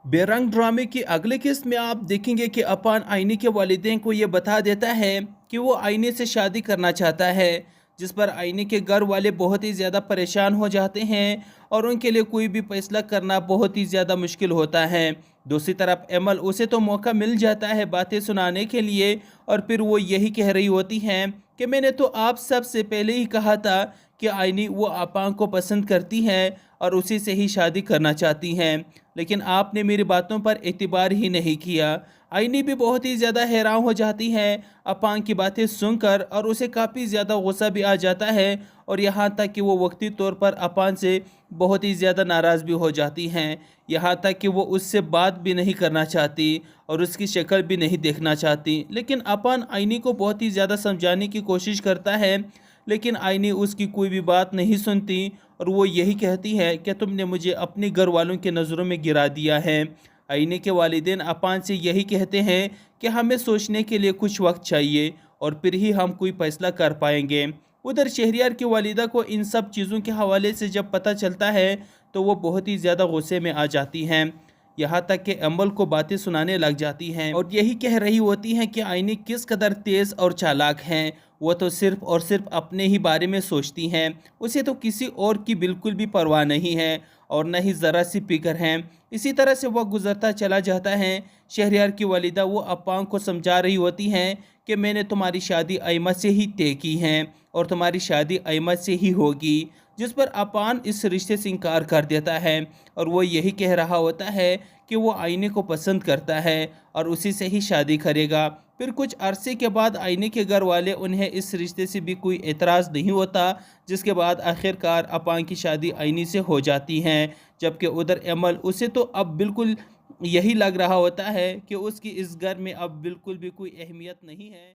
बेरंग ड्रामे की अगले किस्त में आप देखेंगे कि अपान आईनी के वालिदैन को ये बता देता है कि वो आईनी से शादी करना चाहता है, जिस पर आईनी के घर वाले बहुत ही ज़्यादा परेशान हो जाते हैं और उनके लिए कोई भी फैसला करना बहुत ही ज़्यादा मुश्किल होता है। दूसरी तरफ एमल, उसे तो मौका मिल जाता है बातें सुनाने के लिए, और फिर वो यही कह रही होती हैं कि मैंने तो आप सबसे पहले ही कहा था कि आईनी वो अपान को पसंद करती है और उसी से ही शादी करना चाहती हैं, लेकिन आपने मेरी बातों पर एतबार ही नहीं किया। आईनी भी बहुत ही ज़्यादा हैरान हो जाती है अपान की बातें सुनकर, और उसे काफ़ी ज़्यादा गुस्सा भी आ जाता है, और यहाँ तक कि वो वक्ती तौर पर अपान से बहुत ही ज़्यादा नाराज़ भी हो जाती हैं। यहाँ तक कि वो उससे बात भी नहीं करना चाहती और उसकी शक्ल भी नहीं देखना चाहती। लेकिन अपान आईनी को बहुत ही ज़्यादा समझाने की कोशिश करता है, लेकिन आईनी उसकी कोई भी बात नहीं सुनती, और वो यही कहती है कि तुमने मुझे अपने घर वालों के नज़रों में गिरा दिया है। आईने के वालिदैन अपान से यही कहते हैं कि हमें सोचने के लिए कुछ वक्त चाहिए और फिर ही हम कोई फैसला कर पाएंगे। उधर शहरियार की वालिदा को इन सब चीज़ों के हवाले से जब पता चलता है तो वो बहुत ही ज़्यादा गुस्से में आ जाती हैं। यहाँ तक कि अम्बल को बातें सुनाने लग जाती हैं और यही कह रही होती हैं कि आईनी किस कदर तेज़ और चालाक हैं। वो तो सिर्फ और सिर्फ अपने ही बारे में सोचती हैं, उसे तो किसी और की बिल्कुल भी परवाह नहीं है और न ही ज़रा सी फिक्र है। इसी तरह से वह गुजरता चला जाता है। शहरयार की वालिदा वो अपांग को समझा रही होती हैं कि मैंने तुम्हारी शादी अहमद से ही तय की है और तुम्हारी शादी अहमद से ही होगी, जिस पर अपान इस रिश्ते से इनकार कर देता है और वो यही कह रहा होता है कि वो आईने को पसंद करता है और उसी से ही शादी करेगा। फिर कुछ अरसे के बाद आईने के घर वाले, उन्हें इस रिश्ते से भी कोई एतराज़ नहीं होता, जिसके बाद आखिरकार अपान की शादी आईनी से हो जाती है। जबकि उधर अमल, उसे तो अब बिल्कुल यही लग रहा होता है कि उसकी इस घर में अब बिल्कुल भी कोई अहमियत नहीं है।